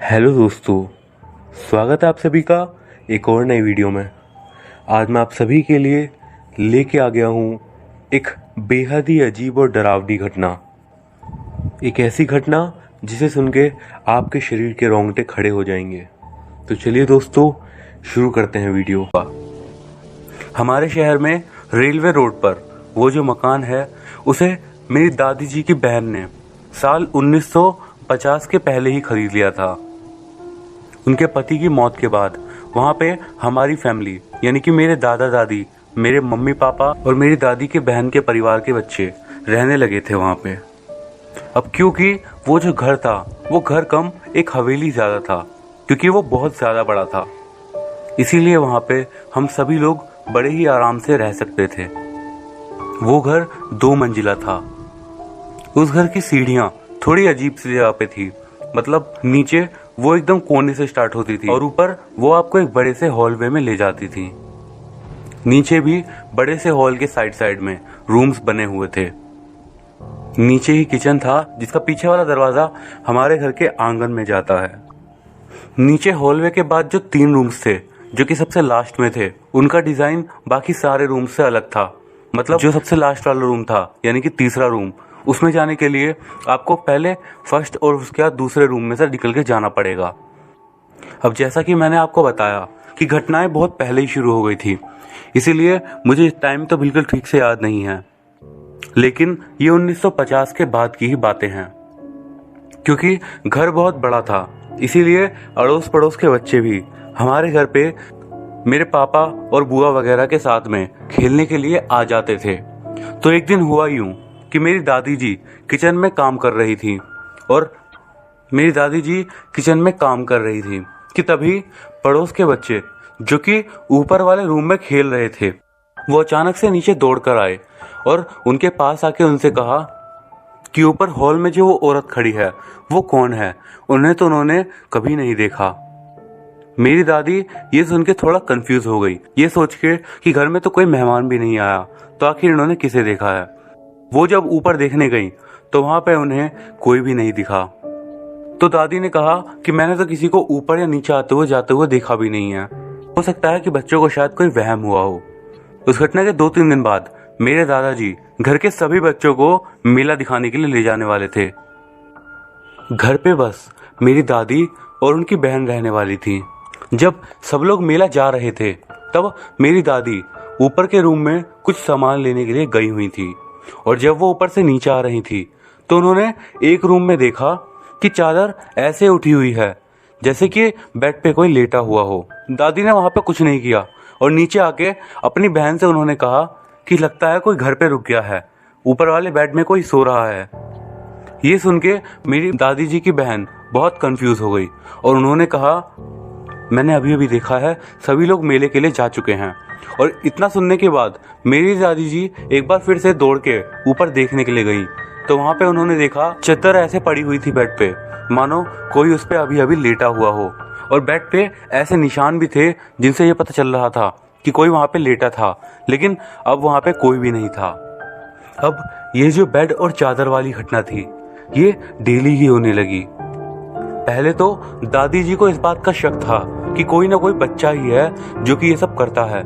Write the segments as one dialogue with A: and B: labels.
A: Hello दोस्तों, स्वागत है आप सभी का एक और नई वीडियो में। आज मैं आप सभी के लिए लेके आ गया हूँ एक बेहद ही अजीब और डरावनी घटना। एक ऐसी घटना जिसे सुन के आपके शरीर के रोंगटे खड़े हो जाएंगे। तो चलिए दोस्तों, शुरू करते हैं वीडियो का। हमारे शहर में रेलवे रोड पर वो जो मकान है उसे मेरी दादी जी की बहन ने साल 1950 के पहले ही खरीद लिया था। उनके पति की मौत के बाद वहाँ पे हमारी फैमिली यानी कि मेरे दादा दादी, मेरे मम्मी पापा और मेरी दादी के बहन के परिवार के बच्चे रहने लगे थे वहाँ पे। अब क्योंकि वो जो घर था वो घर कम एक हवेली ज़्यादा था, क्योंकि वो बहुत ज़्यादा बड़ा था, इसीलिए वहाँ पे हम सभी लोग बड़े ही आराम से रह सकते थे। वो घर 2 मंजिला था। उस घर की सीढ़ियाँ थोड़ी अजीब सी जगह पे थी, मतलब नीचे वो एकदम कोने से स्टार्ट होती थी और ऊपर वो आपको एक बड़े से हॉलवे में ले जाती थी। नीचे भी बड़े से हॉल के साइड साइड में रूम्स बने हुए थे। नीचे ही किचन था जिसका पीछे वाला दरवाजा हमारे घर के आंगन में जाता है। नीचे हॉलवे के बाद जो 3 रूम्स थे जो कि सबसे लास्ट में थे, उनका डिजाइन बाकी सारे रूम्स से अलग था। मतलब जो सबसे लास्ट वाला रूम था यानी कि तीसरा रूम, उसमें जाने के लिए आपको पहले फर्स्ट और उसके बाद दूसरे रूम में से निकल के जाना पड़ेगा। अब जैसा कि मैंने आपको बताया कि घटनाएं बहुत पहले ही शुरू हो गई थी, इसीलिए मुझे टाइम तो बिल्कुल ठीक से याद नहीं है, लेकिन ये 1950 के बाद की ही बातें हैं। क्योंकि घर बहुत बड़ा था, इसीलिए अड़ोस पड़ोस के बच्चे भी हमारे घर पे मेरे पापा और बुआ वगैरह के साथ में खेलने के लिए आ जाते थे। तो एक दिन हुआ यूं कि मेरी दादी जी किचन में काम कर रही थी कि तभी पड़ोस के बच्चे जो कि ऊपर वाले रूम में खेल रहे थे, वो अचानक से नीचे दौड़ कर आए और उनके पास आके उनसे कहा कि ऊपर हॉल में जो वो औरत खड़ी है वो कौन है, उन्हें तो उन्होंने कभी नहीं देखा। मेरी दादी ये सुन के थोड़ा कंफ्यूज हो गई, ये सोच के कि घर में तो कोई मेहमान भी नहीं आया, तो आखिर इन्होंने किसे देखा है। वो जब ऊपर देखने गई तो वहां पे उन्हें कोई भी नहीं दिखा। तो दादी ने कहा कि मैंने तो किसी को ऊपर या नीचे आते हुए जाते हुए देखा भी नहीं है, हो सकता है कि बच्चों को शायद कोई वहम हुआ हो। उस घटना के 2-3 दिन बाद मेरे दादाजी घर के सभी बच्चों को मेला दिखाने के लिए ले जाने वाले थे। घर पे बस मेरी दादी और उनकी बहन रहने वाली थी। जब सब लोग मेला जा रहे थे तब मेरी दादी ऊपर के रूम में कुछ सामान लेने के लिए गई हुई थी, और जब वो ऊपर से नीचे आ रही थी तो उन्होंने एक रूम में देखा कि चादर ऐसे उठी हुई है जैसे कि बेड पे कोई लेटा हुआ हो। दादी ने वहां पे कुछ नहीं किया और नीचे आके अपनी बहन से उन्होंने कहा कि लगता है कोई घर पे रुक गया है, ऊपर वाले बेड में कोई सो रहा है। ये सुन के मेरी दादी जी की बहन बहुत कंफ्यूज हो गई और उन्होंने कहा, मैंने अभी अभी देखा है, सभी लोग मेले के लिए जा चुके हैं। और इतना सुनने के बाद मेरी दादी जी एक बार फिर से दौड़ के ऊपर देखने के लिए गई, तो वहां पे उन्होंने देखा चादर ऐसे पड़ी हुई थी बेड पे, मानो कोई उस पे अभी अभी लेटा हुआ हो, और बेड पे ऐसे निशान भी थे जिनसे ये पता चल रहा था कि कोई वहां पे लेटा था, लेकिन अब वहां पे कोई भी नहीं था। अब ये जो बेड और चादर वाली घटना थी ये डेली ही होने लगी। पहले तो दादी जी को इस बात का शक था कि कोई ना कोई बच्चा ही है जो कि ये सब करता है,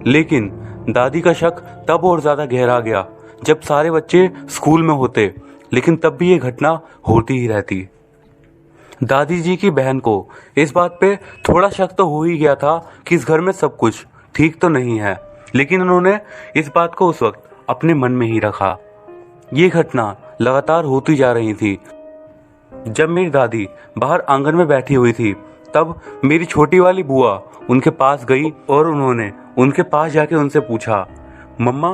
A: लेकिन दादी का शक तब और ज्यादा गहरा गया जब सारे बच्चे स्कूल में होते, लेकिन तब भी ये घटना होती ही रहती। दादी जी की बहन को इस बात पे थोड़ा शक तो हो ही गया था कि इस घर में सब कुछ ठीक तो नहीं है, लेकिन उन्होंने इस बात को उस वक्त अपने मन में ही रखा। ये घटना लगातार होती जा रही थी। जब मेरी दादी बाहर आंगन में बैठी हुई थी तब मेरी छोटी वाली बुआ उनके पास गई और उन्होंने उनके पास जाके उनसे पूछा, मम्मा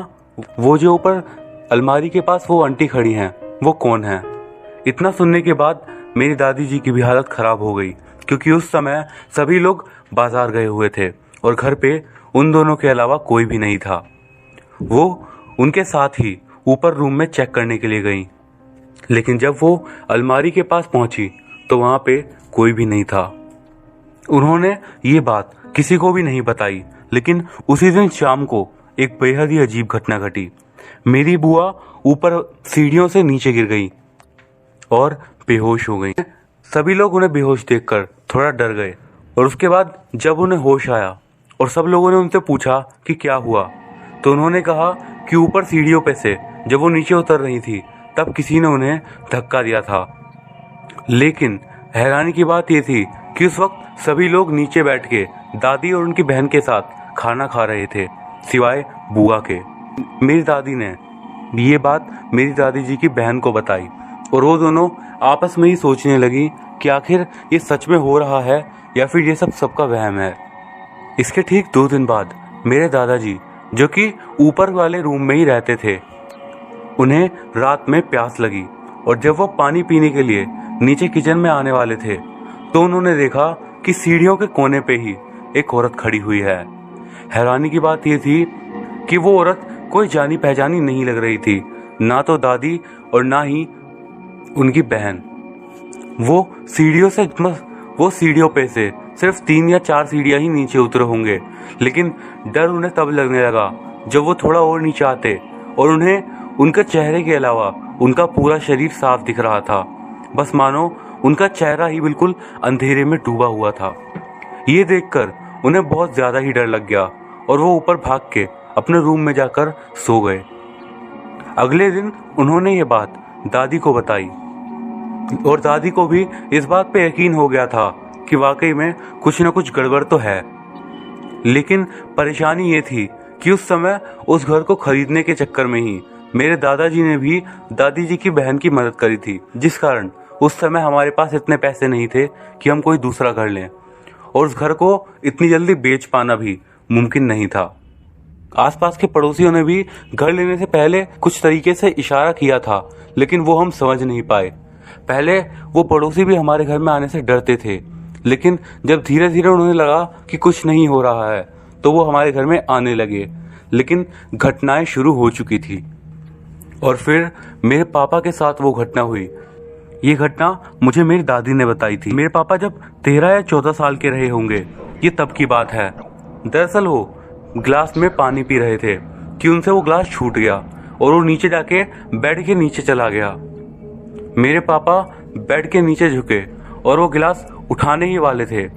A: वो जो ऊपर अलमारी के पास वो आंटी खड़ी हैं वो कौन है। इतना सुनने के बाद मेरी दादी जी की भी हालत खराब हो गई, क्योंकि उस समय सभी लोग बाजार गए हुए थे और घर पे उन दोनों के अलावा कोई भी नहीं था। वो उनके साथ ही ऊपर रूम में चेक करने के लिए गई, लेकिन जब वो अलमारी के पास पहुंची तो वहां पे कोई भी नहीं था। उन्होंने ये बात किसी को भी नहीं बताई, लेकिन उसी दिन शाम को एक बेहद ही अजीब घटना घटी। मेरी बुआ ऊपर सीढ़ियों से नीचे गिर गई और बेहोश हो गई। सभी लोग उन्हें बेहोश देखकर थोड़ा डर गए और उसके बाद जब उन्हें होश आया और सब लोगों ने उनसे पूछा कि क्या हुआ, तो उन्होंने कहा कि ऊपर सीढ़ियों पे से जब वो नीचे उतर रही थी तब किसी ने उन्हें धक्का दिया था। लेकिन हैरानी की बात यह थी कि उस वक्त सभी लोग नीचे बैठ के दादी और उनकी बहन के साथ खाना खा रहे थे, सिवाय बुआ के। मेरी दादी ने ये बात मेरी दादी जी की बहन को बताई और वो दोनों आपस में ही सोचने लगी कि आखिर ये सच में हो रहा है या फिर ये सब सबका वहम है। इसके ठीक 2 दिन बाद मेरे दादाजी, जो कि ऊपर वाले रूम में ही रहते थे, उन्हें रात में प्यास लगी और जब वो पानी पीने के लिए नीचे किचन में आने वाले थे तो उन्होंने देखा कि सीढ़ियों के कोने पे ही एक औरत खड़ी हुई है। हैरानी की बात यह थी कि वो औरत कोई जानी पहचानी नहीं लग रही थी, ना तो दादी और ना ही उनकी बहन। वो सीढ़ियों पे से सिर्फ 3 या 4 सीढ़ियां ही नीचे उतरे होंगे, लेकिन डर उन्हें तब लगने लगा जब वो थोड़ा और नीचे आते और उन्हें उनके चेहरे के अलावा उनका पूरा शरीर साफ दिख रहा था, बस मानो उनका चेहरा ही बिल्कुल अंधेरे में डूबा हुआ था। ये देखकर उन्हें बहुत ज्यादा ही डर लग गया और वो ऊपर भाग के अपने रूम में जाकर सो गए। अगले दिन उन्होंने ये बात दादी को बताई और दादी को भी इस बात पे यकीन हो गया था कि वाकई में कुछ न कुछ गड़बड़ तो है। लेकिन परेशानी ये थी कि उस समय उस घर को खरीदने के चक्कर में ही मेरे दादाजी ने भी दादी जी की बहन की मदद करी थी, जिस कारण उस समय हमारे पास इतने पैसे नहीं थे कि हम कोई दूसरा घर लें और उस घर को इतनी जल्दी बेच पाना भी मुमकिन नहीं था। आसपास के पड़ोसियों ने भी घर लेने से पहले कुछ तरीके से इशारा किया था, लेकिन वो हम समझ नहीं पाए। पहले वो पड़ोसी भी हमारे घर में आने से डरते थे, लेकिन जब धीरे धीरे उन्हें लगा कि कुछ नहीं हो रहा है तो वो हमारे घर में आने लगे। लेकिन घटनाएं शुरू हो चुकी थी और फिर मेरे पापा के साथ वो घटना हुई। ये घटना मुझे मेरी दादी ने बताई थी। मेरे पापा जब 13 या 14 साल के रहे होंगे, ये तब की बात है। दरअसल वो ग्लास में पानी पी रहे थे कि उनसे वो ग्लास छूट गया और वो नीचे जाके बेड के नीचे चला गया। मेरे पापा बेड के नीचे झुके और वो गिलास उठाने ही वाले थे,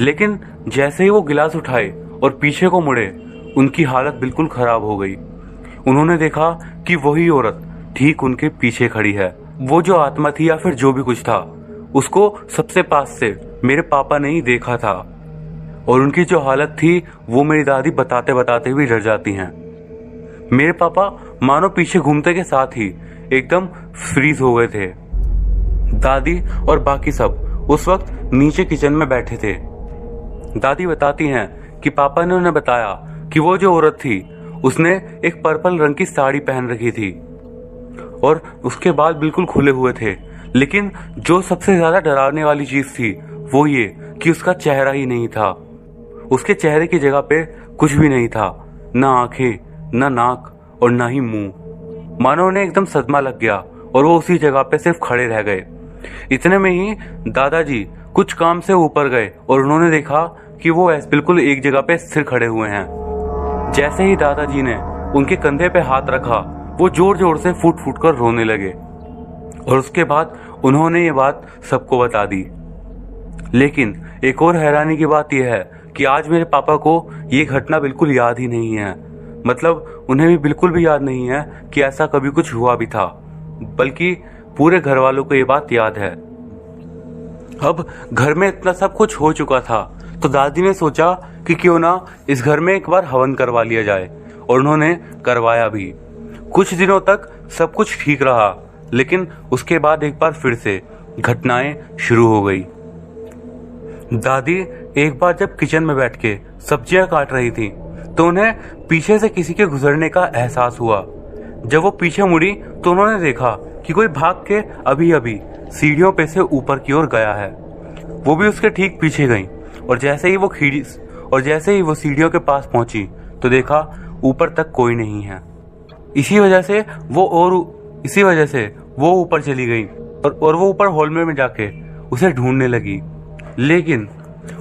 A: लेकिन जैसे ही वो गिलास उठाए और पीछे को मुड़े, उनकी हालत बिल्कुल खराब हो गई। उन्होंने देखा कि वही औरत ठीक उनके पीछे खड़ी है। वो जो आत्मा थी या फिर जो भी कुछ था, उसको सबसे पास से मेरे पापा ने ही देखा था और उनकी जो हालत थी वो मेरी दादी बताते बताते भी डर जाती हैं। मेरे पापा मानो पीछे घूमते के साथ ही एकदम फ्रीज हो गए थे। दादी और बाकी सब उस वक्त नीचे किचन में बैठे थे। दादी बताती हैं कि पापा ने उन्हें बताया कि वो जो औरत थी उसने एक पर्पल रंग की साड़ी पहन रखी थी और उसके बाल बिल्कुल खुले हुए थे, लेकिन जो सबसे ज्यादा डरावने वाली चीज थी वो ये कि उसका चेहरा ही नहीं था। उसके चेहरे की जगह पे कुछ भी नहीं था, ना आंखें, ना नाक और ना ही मुंह। मानो उन्हें एकदम सदमा लग गया और वो उसी जगह पे सिर्फ खड़े रह गए। इतने में ही दादाजी कुछ काम से ऊपर गए और उन्होंने देखा कि वो बिल्कुल एक जगह पे स्थिर खड़े हुए हैं। जैसे ही दादाजी ने उनके कंधे पे हाथ रखा, वो जोर जोर से फूट फूट कर रोने लगे और उसके बाद उन्होंने ये बात सबको बता दी। लेकिन एक और हैरानी की बात यह है कि आज मेरे पापा को ये घटना बिल्कुल याद ही नहीं है। मतलब उन्हें भी बिल्कुल भी याद नहीं है कि ऐसा कभी कुछ हुआ भी था, बल्कि पूरे घर वालों को ये बात याद है। अब घर में इतना सब कुछ हो चुका था तो दादी ने सोचा कि क्यों ना इस घर में एक बार हवन करवा लिया जाए और उन्होंने करवाया भी। कुछ दिनों तक सब कुछ ठीक रहा, लेकिन उसके बाद एक बार फिर से घटनाएं शुरू हो गई। दादी एक बार जब किचन में बैठ के सब्जियां काट रही थी तो उन्हें पीछे से किसी के गुजरने का एहसास हुआ। जब वो पीछे मुड़ी तो उन्होंने देखा कि कोई भाग के अभी अभी सीढ़ियों पे से ऊपर की ओर गया है। वो भी उसके ठीक पीछे गई और जैसे ही वो सीढ़ियों के पास पहुंची तो देखा ऊपर तक कोई नहीं है। इसी वजह से वो ऊपर चली गई और वो ऊपर हॉल में जाके उसे ढूंढने लगी। लेकिन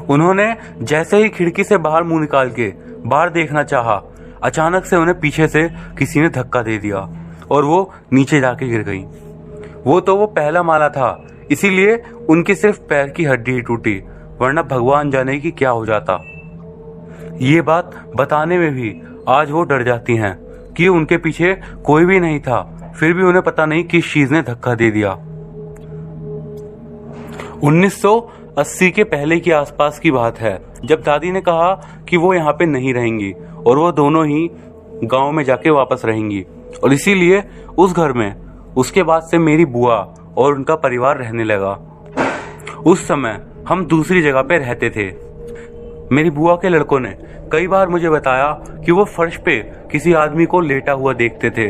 A: उन्होंने जैसे ही खिड़की से बाहर मुंह निकाल के बाहर देखना चाहा, अचानक से उन्हें पीछे से किसी ने धक्का दे दिया और वो नीचे जाके गिर गई। वो पहला माला था, इसीलिए उनकी सिर्फ पैर की हड्डी ही टूटी, वरना भगवान जाने की क्या हो जाता। ये बात बताने में भी आज वो डर जाती हैं कि उनके पीछे कोई भी नहीं था, फिर भी उन्हें पता नहीं किस चीज ने धक्का दे दिया। 1980 के पहले की आसपास की बात है, जब दादी ने कहा कि वो यहाँ पे नहीं रहेंगी और वो दोनों ही गांव में जाके वापस रहेंगी, और इसीलिए उस घर में उसके बाद से मेरी बुआ और उनका परिवार रहने लगा। उस समय हम दूसरी जगह पे रहते थे। मेरी बुआ के लड़कों ने कई बार मुझे बताया कि वो फर्श पे किसी आदमी को लेटा हुआ देखते थे।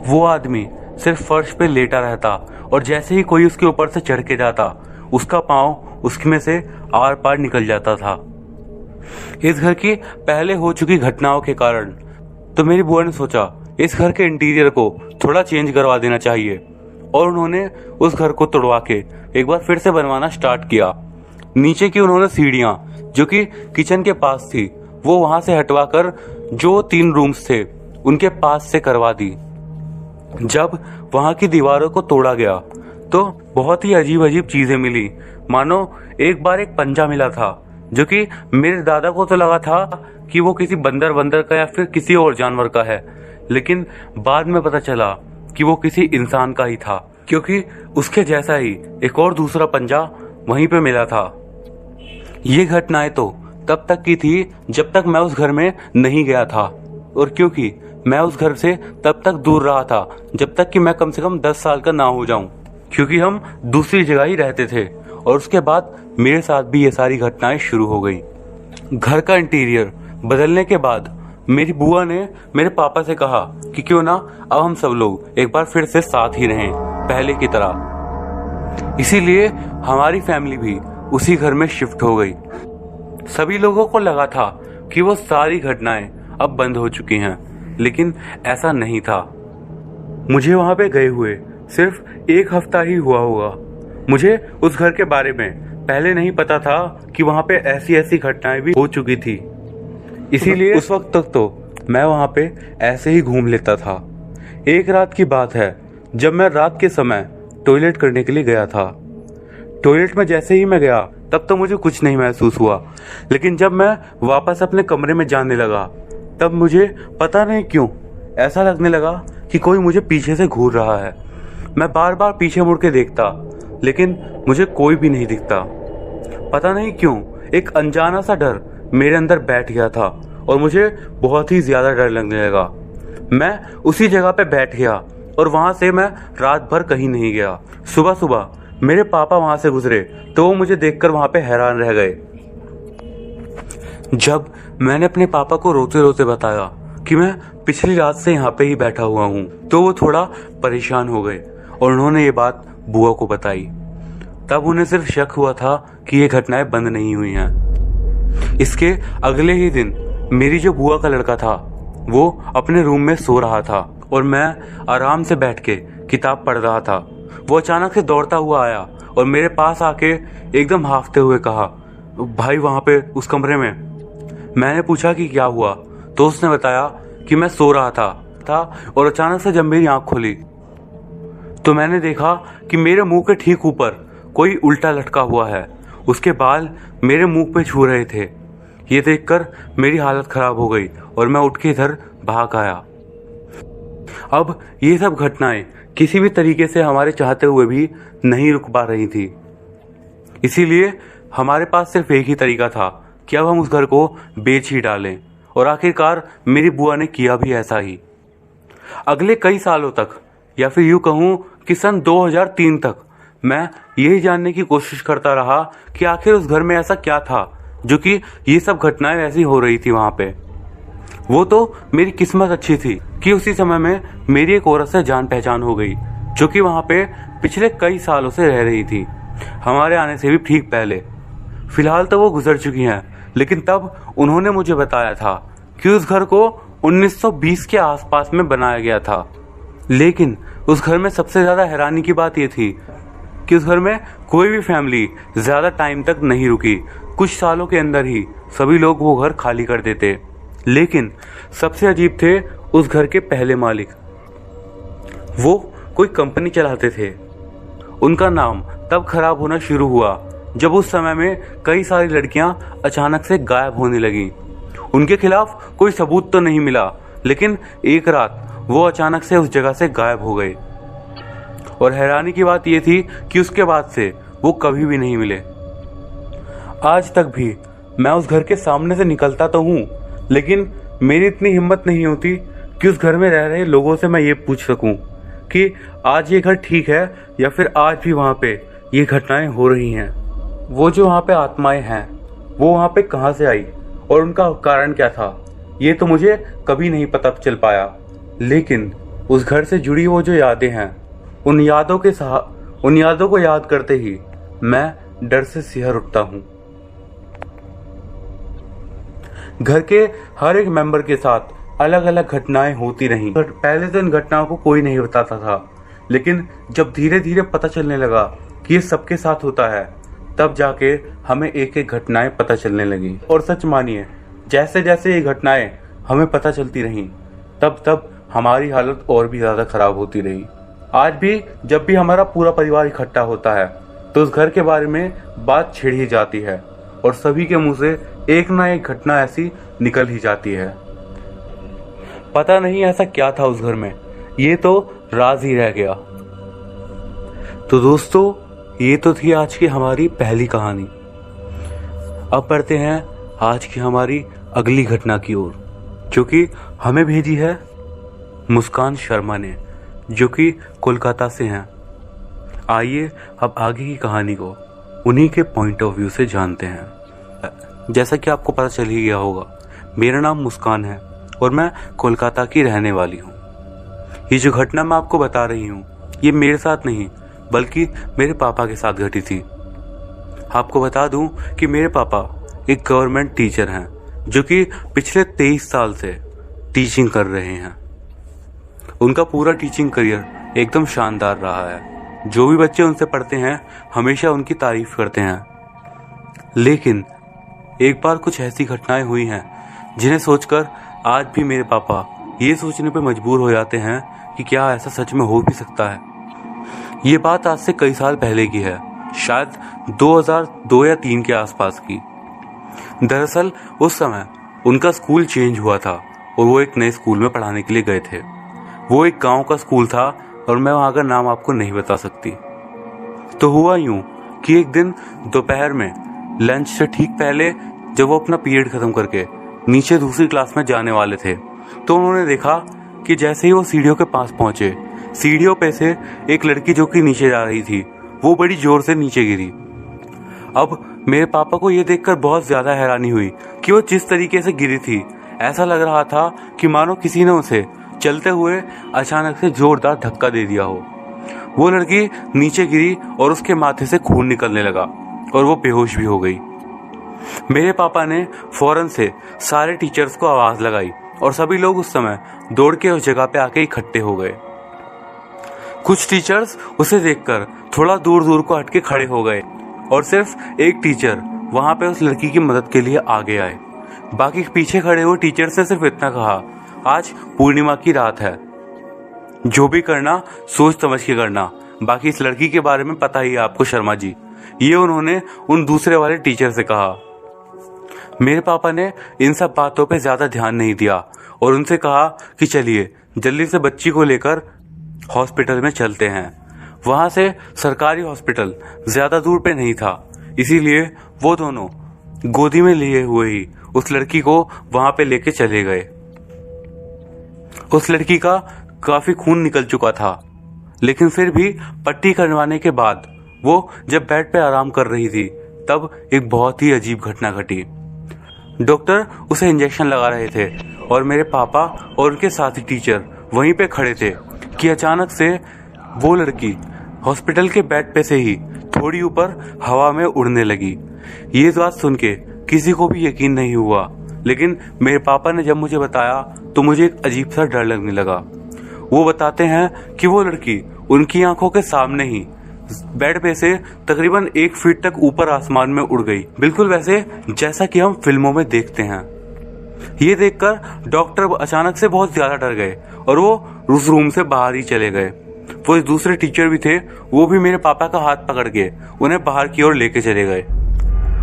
A: वो आदमी सिर्फ फर्श पे लेटा रहता और जैसे ही कोई उसके ऊपर से चढ़ के जाता, उसका पांव उसमें से आर पार निकल जाता था। इस घर की पहले हो चुकी घटनाओं के कारण तो मेरी बुआ ने सोचा इस घर के इंटीरियर को थोड़ा चेंज करवा देना चाहिए, और उन्होंने उस घर को तोड़वा के एक बार फिर से बनवाना स्टार्ट किया। नीचे की उन्होंने सीढ़ियां जो कि किचन के पास थी वो वहां से हटवा कर जो 3 रूम्स थे उनके पास से करवा दी। जब वहां की दीवारों को तोड़ा गया तो बहुत ही अजीब अजीब चीजें मिली। मानो एक बार एक पंजा मिला था जो कि मेरे दादा को तो लगा था कि वो किसी बंदर का या फिर किसी और जानवर का है, लेकिन बाद में पता चला कि वो किसी इंसान का ही था, क्योंकि उसके जैसा ही एक और दूसरा पंजा वहीं पे मिला था। ये घटनाएं तो तब तक की थी जब तक मैं उस घर में नहीं गया था, और क्योंकि मैं उस घर से तब तक दूर रहा था जब तक कि मैं कम से कम 10 साल का ना हो जाऊं, क्योंकि हम दूसरी जगह ही रहते थे। और उसके बाद मेरे साथ भी ये सारी घटनाएं शुरू हो गई। घर का इंटीरियर बदलने के बाद मेरी बुआ ने मेरे पापा से कहा कि क्यों ना अब हम सब लोग एक बार फिर से साथ ही रहें पहले की तरह। इसीलिए हमारी फैमिली भी उसी घर में शिफ्ट हो गई। सभी लोगों को लगा था कि वो सारी घटनाएं अब बंद हो चुकी हैं, लेकिन ऐसा नहीं था। मुझे वहां पे गए हुए सिर्फ 1 हफ्ता ही हुआ होगा। मुझे उस घर के बारे में पहले नहीं पता था कि वहां पे ऐसी ऐसी घटनाएं भी हो चुकी थी। इसीलिए उस वक्त तक तो मैं वहां पे ऐसे ही घूम लेता था। एक रात की बात है जब मैं रात के समय टॉयलेट करने के लिए गया था। टॉयलेट में जैसे ही मैं गया तब तो मुझे कुछ नहीं महसूस हुआ, लेकिन जब मैं वापस अपने कमरे में जाने लगा तब मुझे पता नहीं क्यों ऐसा लगने लगा कि कोई मुझे पीछे से घूर रहा है। मैं बार बार पीछे मुड़ के देखता, लेकिन मुझे कोई भी नहीं दिखता। पता नहीं क्यों एक अनजाना सा डर मेरे अंदर बैठ गया था और मुझे बहुत ही ज्यादा डर लगने लगा। मैं उसी जगह पे बैठ गया और वहां से मैं रात भर कहीं नहीं गया। सुबह सुबह मेरे पापा वहां से गुजरे तो वो मुझे देखकर वहां पे हैरान रह गए। जब मैंने अपने पापा को रोते रोते बताया कि मैं पिछली रात से यहाँ पे ही बैठा हुआ हूँ, तो वो थोड़ा परेशान हो गए और उन्होंने ये बात बुआ को बताई। तब उन्हें सिर्फ शक हुआ था कि ये घटनाएं बंद नहीं हुई हैं। इसके अगले ही दिन मेरी जो बुआ का लड़का था वो अपने रूम में सो रहा था और मैं आराम से बैठ के किताब पढ़ रहा था। वो अचानक से दौड़ता हुआ आया और मेरे पास आके एकदम हांफते हुए कहा, भाई वहां पे उस कमरे में। मैंने पूछा कि क्या हुआ, तो उसने बताया कि मैं सो रहा था और अचानक से जब मेरी आंख खुली तो मैंने देखा कि मेरे मुंह के ठीक ऊपर कोई उल्टा लटका हुआ है। उसके बाल मेरे मुंह पे छू रहे थे। ये देखकर मेरी हालत खराब हो गई और मैं उठ के इधर भाग आया। अब ये सब घटनाएं किसी भी तरीके से हमारे चाहते हुए भी नहीं रुक पा रही थी। इसीलिए हमारे पास सिर्फ एक ही तरीका था कि अब हम उस घर को बेच ही डालें, और आखिरकार मेरी बुआ ने किया भी ऐसा ही। अगले कई सालों तक, या फिर यूं कहूं कि सन 2003 तक, मैं यही जानने की कोशिश करता रहा कि आखिर उस घर में ऐसा क्या था जो कि ये सब घटनाएं ऐसी हो रही थी वहां पे। वो तो मेरी किस्मत अच्छी थी कि उसी समय में मेरी एक औरत से जान पहचान हो गई जो कि वहां पे पिछले कई सालों से रह रही थी, हमारे आने से भी ठीक पहले। फिलहाल तो वो गुजर चुकी हैं, लेकिन तब उन्होंने मुझे बताया था कि उस घर को 1920 के आसपास में बनाया गया था। लेकिन उस घर में सबसे ज्यादा हैरानी की बात यह थी कि उस घर में कोई भी फैमिली ज्यादा टाइम तक नहीं रुकी। कुछ सालों के अंदर ही सभी लोग वो घर खाली कर देते। लेकिन सबसे अजीब थे उस घर के पहले मालिक। वो कोई कंपनी चलाते थे। उनका नाम तब खराब होना शुरू हुआ जब उस समय में कई सारी लड़कियां अचानक से गायब होने लगीं। उनके खिलाफ कोई सबूत तो नहीं मिला, लेकिन एक रात वो अचानक से उस जगह से गायब हो गए और हैरानी की बात यह थी कि उसके बाद से वो कभी भी नहीं मिले। आज तक भी मैं उस घर के सामने से निकलता तो हूँ, लेकिन मेरी इतनी हिम्मत नहीं होती कि उस घर में रह रहे लोगों से मैं ये पूछ सकूं कि आज ये घर ठीक है या फिर आज भी वहाँ पे ये घटनाएं हो रही हैं। वो जो वहाँ पे आत्माएं हैं वो वहाँ पे कहाँ से आई और उनका कारण क्या था, ये तो मुझे कभी नहीं पता चल पाया। लेकिन उस घर से जुड़ी वो जो यादें हैं, उन यादों को याद करते ही मैं डर से सिहर उठता हूँ। घर के हर एक मेंबर के साथ अलग अलग घटनाएं होती रहीं। पहले तो इन घटनाओं को कोई नहीं बताता था, लेकिन जब धीरे धीरे पता चलने लगा कि ये सबके साथ होता है, तब जाके हमें एक एक घटनाएं पता चलने लगी। और सच मानिए, जैसे जैसे ये घटनाएं हमें पता चलती रहीं, तब तब हमारी हालत और भी ज्यादा खराब होती रही। आज भी जब भी हमारा पूरा परिवार इकट्ठा होता है तो उस घर के बारे में बात छिड़ ही जाती है और सभी के मुंह से एक ना एक घटना ऐसी निकल ही जाती है। पता नहीं ऐसा क्या था उस घर में, ये तो राज ही रह गया। तो दोस्तों, ये तो थी आज की हमारी पहली कहानी। अब बढ़ते हैं आज की हमारी अगली घटना की ओर, जो कि हमें भेजी है मुस्कान शर्मा ने, जो कि कोलकाता से हैं। आइए अब आगे की कहानी को उन्हीं के पॉइंट ऑफ व्यू से जानते हैं। जैसा कि आपको पता चल ही गया होगा, मेरा नाम मुस्कान है और मैं कोलकाता की रहने वाली हूँ। ये जो घटना मैं आपको बता रही हूँ, ये मेरे साथ नहीं बल्कि मेरे पापा के साथ घटी थी। आपको बता दूं कि मेरे पापा एक गवर्नमेंट टीचर हैं, जो कि पिछले 23 साल से टीचिंग कर रहे हैं। उनका पूरा टीचिंग करियर एकदम शानदार रहा है। जो भी बच्चे उनसे पढ़ते हैं हमेशा उनकी तारीफ करते हैं। लेकिन एक बार कुछ ऐसी घटनाएं हुई हैं जिन्हें सोचकर आज भी मेरे पापा ये सोचने पर मजबूर हो जाते हैं कि क्या ऐसा सच में हो भी सकता है। ये बात आज से कई साल पहले की है, शायद 2002 या 3 के आसपास की। दरअसल उस समय उनका स्कूल चेंज हुआ था और वो एक नए स्कूल में पढ़ाने के लिए गए थे। वो एक गांव का स्कूल था और मैं वहां का नाम आपको नहीं बता सकती। तो हुआ यूं कि एक दिन दोपहर में लंच से ठीक पहले जब वो अपना पीरियड खत्म करके नीचे दूसरी क्लास में जाने वाले थे, तो उन्होंने देखा कि जैसे ही वो सीढ़ियों के पास पहुंचे, सीढ़ियों पे से एक लड़की जो कि नीचे जा रही थी, वो बड़ी जोर से नीचे गिरी। अब मेरे पापा को ये देखकर बहुत ज्यादा हैरानी हुई कि वो जिस तरीके से गिरी थी, ऐसा लग रहा था कि मानो किसी ने उसे चलते हुए अचानक से जोरदार धक्का दे दिया हो। वो लड़की नीचे गिरी और उसके माथे से खून निकलने लगा और वो बेहोश भी हो गई। मेरे पापा ने फौरन से सारे टीचर्स को आवाज लगाई और सभी लोग उस समय दौड़ के उस जगह पे आके इकट्ठे हो गए। कुछ टीचर्स उसे देखकर थोड़ा दूर दूर को हटके खड़े हो गए और सिर्फ एक टीचर वहां पे उस लड़की की मदद के लिए आगे आए। बाकी पीछे खड़े हुए टीचर्स ने सिर्फ इतना कहा, आज पूर्णिमा की रात है, जो भी करना सोच समझ के करना। बाकी इस लड़की के बारे में पता ही है आपको शर्मा जी, ये उन्होंने उन दूसरे वाले टीचर से कहा। मेरे पापा ने इन सब बातों पे ज्यादा ध्यान नहीं दिया और उनसे कहा कि चलिए जल्दी से बच्ची को लेकर हॉस्पिटल में चलते हैं। वहां से सरकारी हॉस्पिटल ज्यादा दूर पे नहीं था, इसीलिए वो दोनों गोदी में लिए हुए ही उस लड़की को वहां पे लेके चले गए। उस लड़की का काफी खून निकल चुका था, लेकिन फिर भी पट्टी करवाने के बाद वो जब बेड पे आराम कर रही थी, तब एक बहुत ही अजीब घटना घटी। डॉक्टर उसे इंजेक्शन लगा रहे थे और मेरे पापा और उनके साथी टीचर वहीं पे खड़े थे कि अचानक से वो लड़की हॉस्पिटल के बेड पे से ही थोड़ी ऊपर हवा में उड़ने लगी। ये बात सुन के किसी को भी यकीन नहीं हुआ, लेकिन मेरे पापा ने जब मुझे बताया तो मुझे एक अजीब सा डर लगने लगा। वो बताते हैं कि वो लड़की उनकी आंखों के सामने ही बेड पे से तकरीबन 1 फीट तक ऊपर आसमान में उड़ गई, बिल्कुल वैसे जैसा कि हम फिल्मों में देखते हैं। ये देखकर डॉक्टर अचानक से बहुत ज्यादा डर गए और वो उस रूम से बाहर ही चले गए। वो जो दूसरे टीचर भी थे वो भी मेरे पापा का हाथ पकड़ के उन्हें बाहर की ओर लेके चले गए।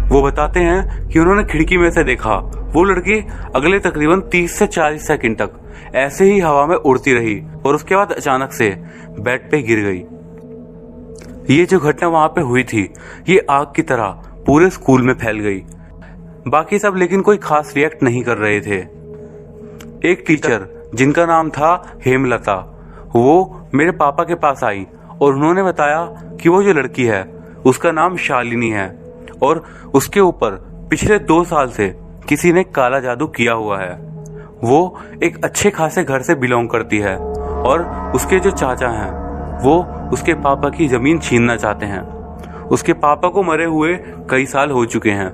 A: वो बताते हैं कि उन्होंने खिड़की में से देखा वो लड़की अगले तकरीबन 30 से 40 सेकंड तक ऐसे ही हवा में उड़ती रही और उसके बाद अचानक से बेड पे गिर गई। ये जो घटना वहां पे हुई थी ये आग की तरह पूरे स्कूल में फैल गई। बाकी सब लेकिन कोई खास रिएक्ट नहीं कर रहे थे। एक टीचर जिनका नाम था हेमलता वो मेरे पापा के पास आई और उन्होंने बताया कि वो जो लड़की है उसका नाम शालिनी है और उसके ऊपर पिछले 2 साल से किसी ने काला जादू किया हुआ है। वो एक अच्छे खासे घर से बिलोंग करती है और उसके जो चाचा हैं वो उसके पापा की जमीन छीनना चाहते हैं। उसके पापा को मरे हुए कई साल हो चुके हैं,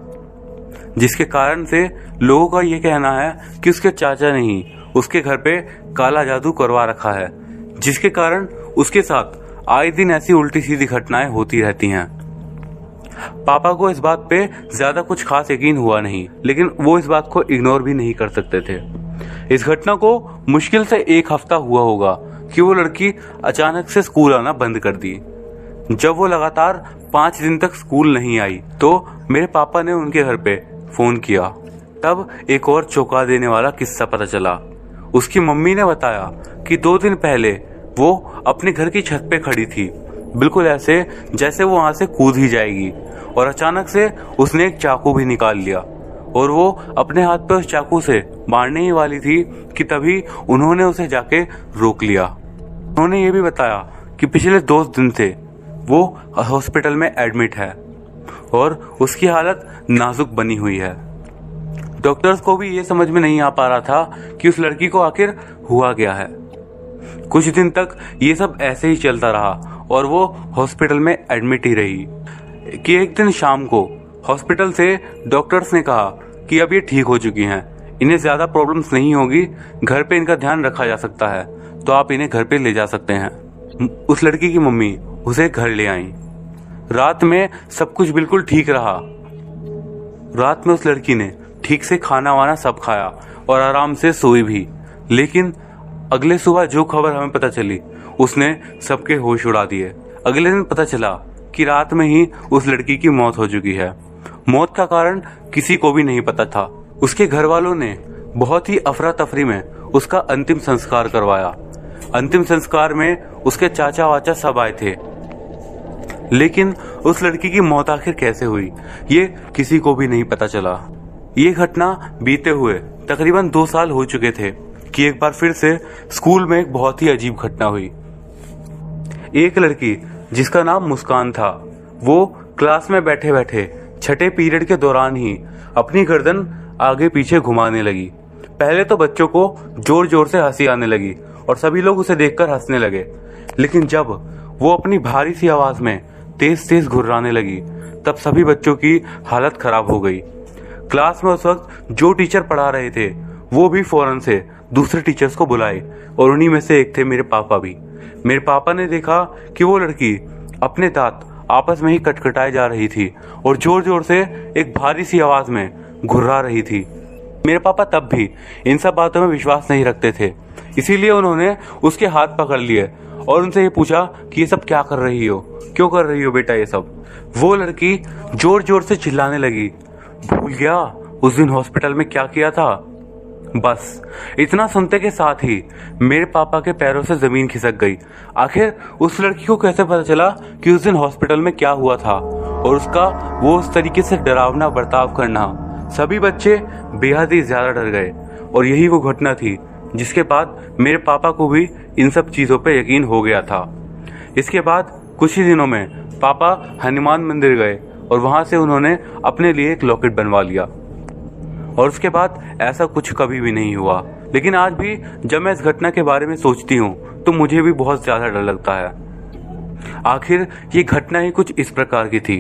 A: जिसके कारण से लोगों का ये कहना है कि उसके चाचा ने ही उसके घर पे काला जादू करवा रखा है, जिसके कारण उसके साथ आए दिन ऐसी उल्टी सीधी घटनाएं होती रहती हैं। पापा को इस बात पे ज्यादा कुछ खास यकीन हुआ नहीं, लेकिन वो इस बात को इग्नोर भी नहीं कर सकते थे। इस घटना को मुश्किल से 1 हफ्ता हुआ होगा कि वो लड़की अचानक से स्कूल आना बंद कर दी। जब वो लगातार 5 दिन तक स्कूल नहीं आई तो मेरे पापा ने उनके घर पे फोन किया। तब एक और चौंका देने वाला किस्सा पता चला। उसकी मम्मी ने बताया कि 2 दिन पहले वो अपने घर की छत पे खड़ी थी, बिल्कुल ऐसे जैसे वो वहां से कूद ही जाएगी, और अचानक से उसने एक चाकू भी निकाल लिया और वो अपने हाथ पे उस चाकू से मारने ही वाली थी कि तभी उन्होंने उसे जाके रोक लिया। उन्होंने ये भी बताया कि पिछले 2 दिन से वो हॉस्पिटल में एडमिट है और उसकी हालत नाजुक बनी हुई है। डॉक्टर्स को भी ये समझ में नहीं आ पा रहा था कि उस लड़की को आखिर हुआ क्या है। कुछ दिन तक ये सब ऐसे ही चलता रहा और वो हॉस्पिटल में एडमिट ही रही कि एक दिन शाम को हॉस्पिटल से डॉक्टर्स ने कहा कि अब ये ठीक हो चुकी हैं, इन्हें ज्यादा प्रॉब्लम्स नहीं होगी, घर पे इनका ध्यान रखा जा सकता है, तो आप इन्हें घर पे ले जा सकते हैं। उस लड़की की मम्मी उसे घर ले आई। रात में सब कुछ बिल्कुल ठीक रहा। रात में उस लड़की ने ठीक से खाना वाना सब खाया और आराम से सोई भी, लेकिन अगले सुबह जो खबर हमें पता चली उसने सबके होश उड़ा दिए। अगले दिन पता चला कि रात में ही उस लड़की की मौत हो चुकी है। मौत का कारण किसी को भी नहीं पता था। उसके घर वालों ने बहुत ही अफरा तफरी में उसका अंतिम संस्कार करवाया। अंतिम संस्कार में उसके चाचा वाचा सब आए थे, लेकिन उस लड़की की मौत आखिर कैसे हुई ये किसी को भी नहीं पता चला। ये घटना बीते हुए तकरीबन 2 साल हो चुके थे कि एक बार फिर से स्कूल में एक बहुत ही अजीब घटना हुई। एक लड़की जिसका नाम मुस्कान था वो क्लास में बैठे बैठे छठे पीरियड के दौरान ही अपनी गर्दन आगे पीछे घुमाने लगी। पहले तो बच्चों को जोर जोर से हंसी आने लगी और सभी लोग उसे देखकर हंसने लगे, लेकिन जब वो अपनी भारी सी आवाज में तेज तेज घुर्राने लगी तब सभी बच्चों की हालत खराब हो गई। क्लास में उस वक्त जो टीचर पढ़ा रहे थे वो भी फौरन से दूसरे टीचर्स को बुलाए और उन्हीं में से एक थे मेरे पापा भी। मेरे पापा ने देखा कि वो लड़की अपने दांत आपस में ही कटकटाए जा रही थी और जोर जोर से एक भारी सी आवाज में घुर्रा रही थी। मेरे पापा तब भी इन सब बातों में विश्वास नहीं रखते थे, इसीलिए उन्होंने उसके हाथ पकड़ लिए और उनसे ये पूछा कि ये सब क्या कर रही हो, क्यों कर रही हो बेटा ये सब। वो लड़की जोर जोर से चिल्लाने लगी, भूल गया उस दिन हॉस्पिटल में क्या किया था। बस इतना सुनते के साथ ही मेरे पापा के पैरों से जमीन खिसक गई। आखिर उस लड़की को कैसे पता चला कि उस दिन हॉस्पिटल में क्या हुआ था और उसका वो उस तरीके से डरावना बर्ताव करना। सभी बच्चे बेहद ही ज्यादा डर गए और यही वो घटना थी जिसके बाद मेरे पापा को भी इन सब चीजों पे यकीन हो गया था। इसके बाद कुछ ही दिनों में पापा हनुमान मंदिर गए और वहां से उन्होंने अपने लिए एक लॉकेट बनवा लिया और उसके बाद ऐसा कुछ कभी भी नहीं हुआ। लेकिन आज भी जब मैं इस घटना के बारे में सोचती हूँ तो मुझे भी बहुत ज्यादा डर लगता है। आखिर ये घटना ही कुछ इस प्रकार की थी।